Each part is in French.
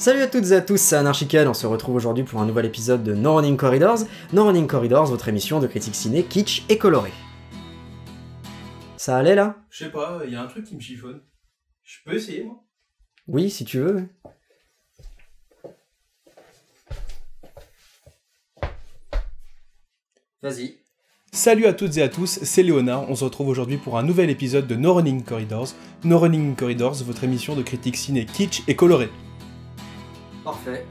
Salut à toutes et à tous, c'est Anarchical, on se retrouve aujourd'hui pour un nouvel épisode de No Running Corridors. No Running Corridors, votre émission de critique ciné, kitsch et colorée. Ça allait là? Je sais pas, y a un truc qui me chiffonne. Je peux essayer moi? Oui, si tu veux. Vas-y. Salut à toutes et à tous, c'est Léonard, on se retrouve aujourd'hui pour un nouvel épisode de No Running Corridors. No Running Corridors, votre émission de critique ciné kitsch et colorée. Parfait.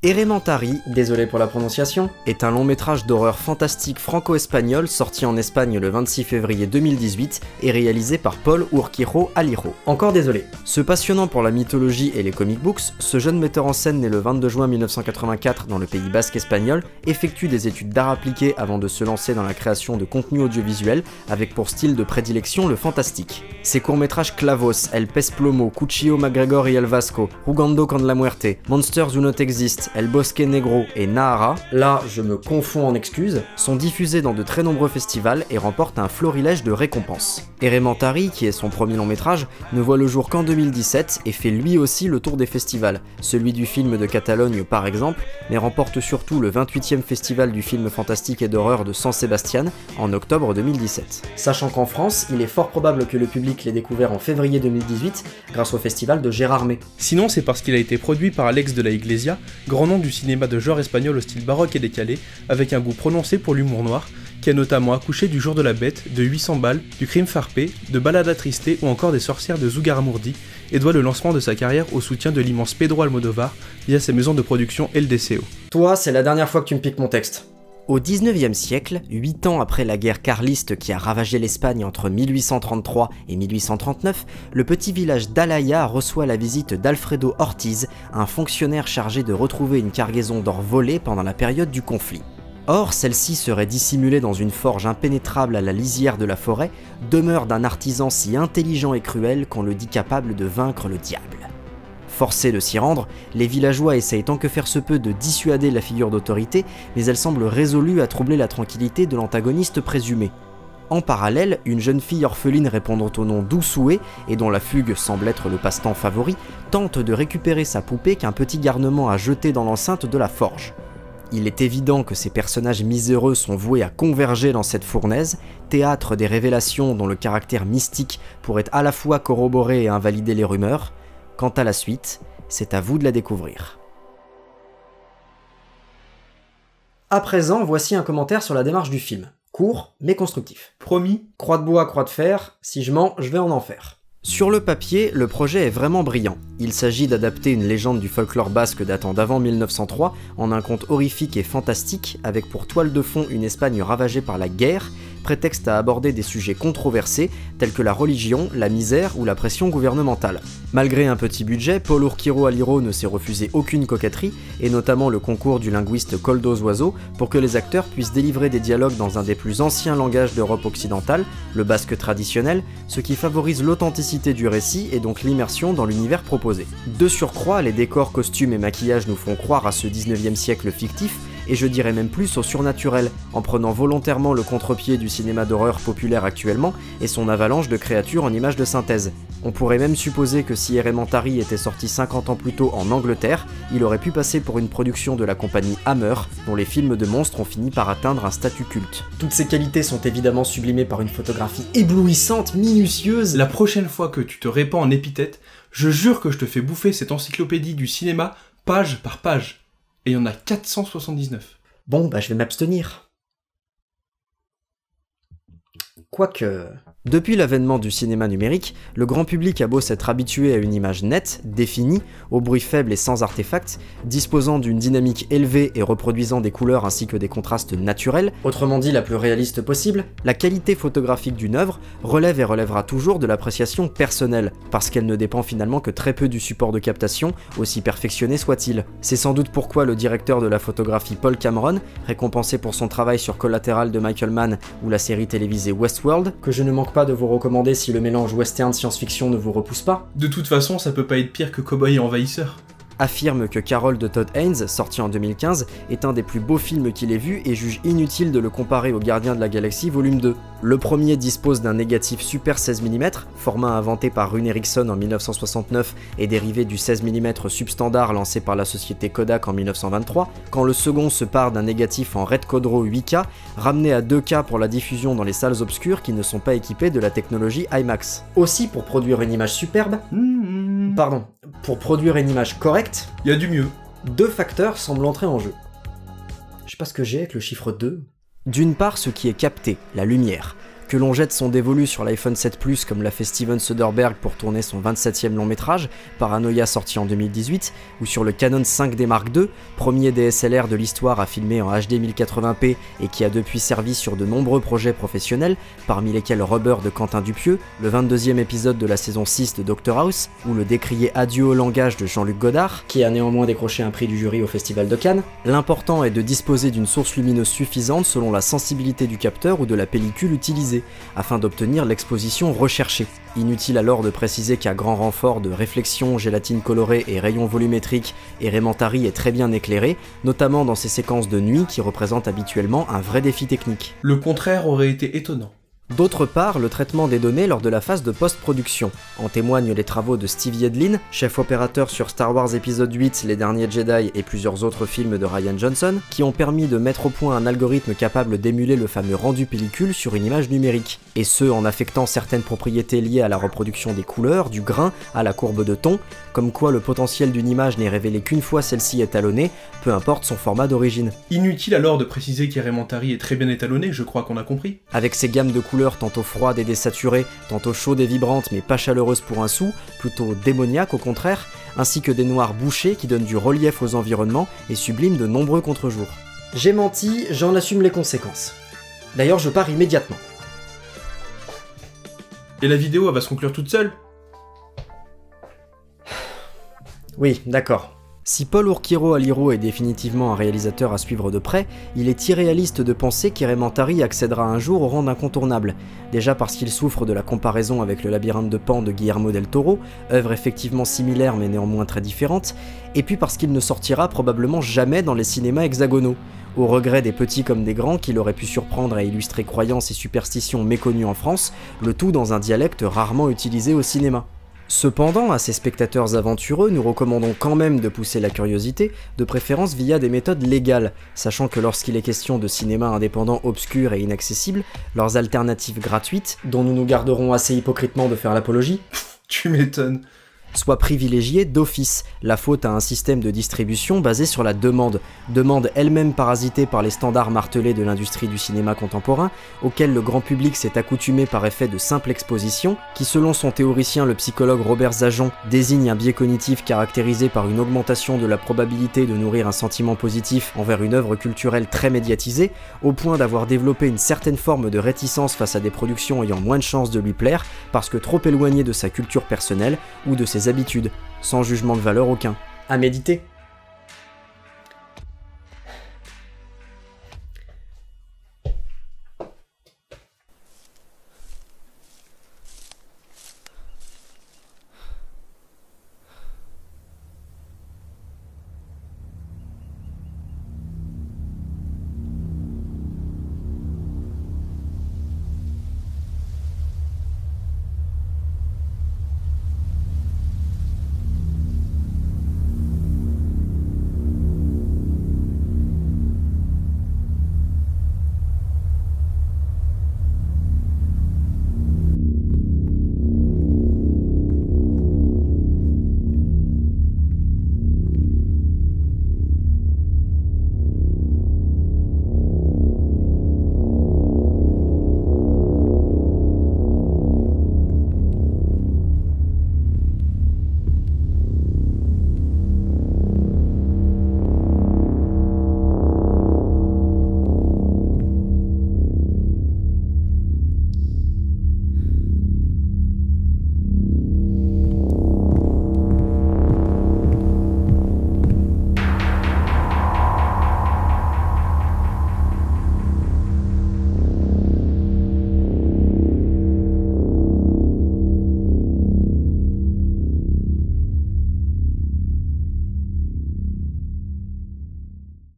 Erementari, désolé pour la prononciation, est un long métrage d'horreur fantastique franco-espagnol sorti en Espagne le 26 février 2018 et réalisé par Paul Urquijo Aliro. Encore désolé. Se passionnant pour la mythologie et les comic books, ce jeune metteur en scène né le 22 juin 1984 dans le Pays basque espagnol effectue des études d'art appliqué avant de se lancer dans la création de contenu audiovisuel avec pour style de prédilection le fantastique. Ses courts-métrages Clavos, El Pez Plomo, Cuchillo MacGregor y el Vasco, Jugando con la Muerte, Monsters Do Not Exist, El Bosque Negro et Nahara, là je me confonds en excuses, sont diffusés dans de très nombreux festivals et remportent un florilège de récompenses. Erementari, qui est son premier long métrage, ne voit le jour qu'en 2017 et fait lui aussi le tour des festivals, celui du film de Catalogne par exemple, mais remporte surtout le 28e festival du film fantastique et d'horreur de San Sebastián en octobre 2017. Sachant qu'en France, il est fort probable que le public l'ait découvert en février 2018 grâce au festival de Gérardmer. Sinon c'est parce qu'il a été produit par Alex de la Iglesia, grand nom du cinéma de genre espagnol au style baroque et décalé, avec un goût prononcé pour l'humour noir, qui a notamment accouché du Jour de la Bête, de 800 balles, du Crime Farpé, de Balada Triste ou encore des Sorcières de Zugarramurdi, et doit le lancement de sa carrière au soutien de l'immense Pedro Almodóvar via ses maisons de production LDCO. Toi, c'est la dernière fois que tu me piques mon texte. Au XIXe siècle, 8 ans après la guerre carliste qui a ravagé l'Espagne entre 1833 et 1839, le petit village d'Alaya reçoit la visite d'Alfredo Ortiz, un fonctionnaire chargé de retrouver une cargaison d'or volée pendant la période du conflit. Or, celle-ci serait dissimulée dans une forge impénétrable à la lisière de la forêt, demeure d'un artisan si intelligent et cruel qu'on le dit capable de vaincre le diable. Forcés de s'y rendre, les villageois essayent tant que faire se peut de dissuader la figure d'autorité, mais elle semble résolue à troubler la tranquillité de l'antagoniste présumé. En parallèle, une jeune fille orpheline répondant au nom d'Usue, et dont la fugue semble être le passe-temps favori, tente de récupérer sa poupée qu'un petit garnement a jetée dans l'enceinte de la forge. Il est évident que ces personnages miséreux sont voués à converger dans cette fournaise, théâtre des révélations dont le caractère mystique pourrait à la fois corroborer et invalider les rumeurs. Quant à la suite, c'est à vous de la découvrir. À présent, voici un commentaire sur la démarche du film. Court, mais constructif. Promis, croix de bois, croix de fer, si je mens, je vais en enfer. Sur le papier, le projet est vraiment brillant. Il s'agit d'adapter une légende du folklore basque datant d'avant 1903 en un conte horrifique et fantastique, avec pour toile de fond une Espagne ravagée par la guerre, prétexte à aborder des sujets controversés tels que la religion, la misère ou la pression gouvernementale. Malgré un petit budget, Paul Urquijo Aliro ne s'est refusé aucune coquetterie, et notamment le concours du linguiste Koldo Zuazo, pour que les acteurs puissent délivrer des dialogues dans un des plus anciens langages d'Europe occidentale, le basque traditionnel, ce qui favorise l'authenticité du récit et donc l'immersion dans l'univers proposé. De surcroît, les décors, costumes et maquillages nous font croire à ce 19e siècle fictif, et je dirais même plus au surnaturel, en prenant volontairement le contre-pied du cinéma d'horreur populaire actuellement et son avalanche de créatures en images de synthèse. On pourrait même supposer que si Erementari était sorti 50 ans plus tôt en Angleterre, il aurait pu passer pour une production de la compagnie Hammer, dont les films de monstres ont fini par atteindre un statut culte. Toutes ces qualités sont évidemment sublimées par une photographie éblouissante, minutieuse. La prochaine fois que tu te répands en épithète, je jure que je te fais bouffer cette encyclopédie du cinéma page par page. Et il y en a 479. Bon, bah je vais m'abstenir. Quoique... Depuis l'avènement du cinéma numérique, le grand public a beau s'être habitué à une image nette, définie, au bruit faible et sans artefacts, disposant d'une dynamique élevée et reproduisant des couleurs ainsi que des contrastes naturels, autrement dit la plus réaliste possible, la qualité photographique d'une œuvre relève et relèvera toujours de l'appréciation personnelle, parce qu'elle ne dépend finalement que très peu du support de captation, aussi perfectionné soit-il. C'est sans doute pourquoi le directeur de la photographie Paul Cameron, récompensé pour son travail sur Collateral de Michael Mann ou la série télévisée Westworld, que je ne manque pas de vous recommander si le mélange western science-fiction ne vous repousse pas. De toute façon, ça peut pas être pire que Cowboy et Envahisseur. affirme que Carol de Todd Haynes, sorti en 2015, est un des plus beaux films qu'il ait vu et juge inutile de le comparer au Gardien de la Galaxie volume 2. Le premier dispose d'un négatif Super 16 mm, format inventé par Rune Erickson en 1969 et dérivé du 16 mm substandard lancé par la société Kodak en 1923, quand le second se part d'un négatif en Red Quadro 8K, ramené à 2K pour la diffusion dans les salles obscures qui ne sont pas équipées de la technologie IMAX. Aussi, pour produire une image superbe, pour produire une image correcte, il y a du mieux. 2 facteurs semblent entrer en jeu. Je sais pas ce que j'ai avec le chiffre 2. D'une part, ce qui est capté, la lumière. Que l'on jette son dévolu sur l'iPhone 7 Plus comme l'a fait Steven Soderbergh pour tourner son 27e long métrage, Paranoia sorti en 2018, ou sur le Canon 5D Mark II, premier DSLR de l'histoire à filmer en HD 1080p et qui a depuis servi sur de nombreux projets professionnels, parmi lesquels Rubber de Quentin Dupieux, le 22e épisode de la saison 6 de Dr House, ou le décrié Adieu au langage de Jean-Luc Godard, qui a néanmoins décroché un prix du jury au Festival de Cannes. L'important est de disposer d'une source lumineuse suffisante selon la sensibilité du capteur ou de la pellicule utilisée, afin d'obtenir l'exposition recherchée. Inutile alors de préciser qu'à grand renfort de réflexion, gélatine colorée et rayons volumétriques, Elementary est très bien éclairé, notamment dans ses séquences de nuit qui représentent habituellement un vrai défi technique. Le contraire aurait été étonnant. D'autre part, le traitement des données lors de la phase de post-production. En témoignent les travaux de Steve Yedlin, chef opérateur sur Star Wars épisode 8, Les Derniers Jedi et plusieurs autres films de Rian Johnson, qui ont permis de mettre au point un algorithme capable d'émuler le fameux rendu pellicule sur une image numérique, et ce en affectant certaines propriétés liées à la reproduction des couleurs, du grain, à la courbe de ton, comme quoi le potentiel d'une image n'est révélé qu'une fois celle-ci étalonnée, peu importe son format d'origine. Inutile alors de préciser qu'Elementary est très bien étalonné, je crois qu'on a compris. Avec ses gammes de couleurs tantôt froides et désaturées, tantôt chaudes et vibrantes mais pas chaleureuses pour un sou, plutôt démoniaques au contraire, ainsi que des noirs bouchés qui donnent du relief aux environnements et subliment de nombreux contre-jours. J'ai menti, j'en assume les conséquences. D'ailleurs je pars immédiatement. Et la vidéo elle va se conclure toute seule? Oui, d'accord. Si Paul Urquiro Aliro est définitivement un réalisateur à suivre de près, il est irréaliste de penser qu'Elementary accédera un jour au rang d'incontournable. Déjà parce qu'il souffre de la comparaison avec le labyrinthe de Pan de Guillermo del Toro, œuvre effectivement similaire mais néanmoins très différente, et puis parce qu'il ne sortira probablement jamais dans les cinémas hexagonaux, au regret des petits comme des grands qu'il aurait pu surprendre à illustrer croyances et superstitions méconnues en France, le tout dans un dialecte rarement utilisé au cinéma. Cependant, à ces spectateurs aventureux, nous recommandons quand même de pousser la curiosité, de préférence via des méthodes légales, sachant que lorsqu'il est question de cinéma indépendant obscur et inaccessible, leurs alternatives gratuites, dont nous nous garderons assez hypocritement de faire l'apologie, tu m'étonnes, soit privilégiée d'office, la faute à un système de distribution basé sur la demande elle-même parasitée par les standards martelés de l'industrie du cinéma contemporain, auquel le grand public s'est accoutumé par effet de simple exposition, qui selon son théoricien le psychologue Robert Zajon, désigne un biais cognitif caractérisé par une augmentation de la probabilité de nourrir un sentiment positif envers une œuvre culturelle très médiatisée, au point d'avoir développé une certaine forme de réticence face à des productions ayant moins de chances de lui plaire, parce que trop éloignées de sa culture personnelle ou de ses habitudes, sans jugement de valeur aucun. À méditer.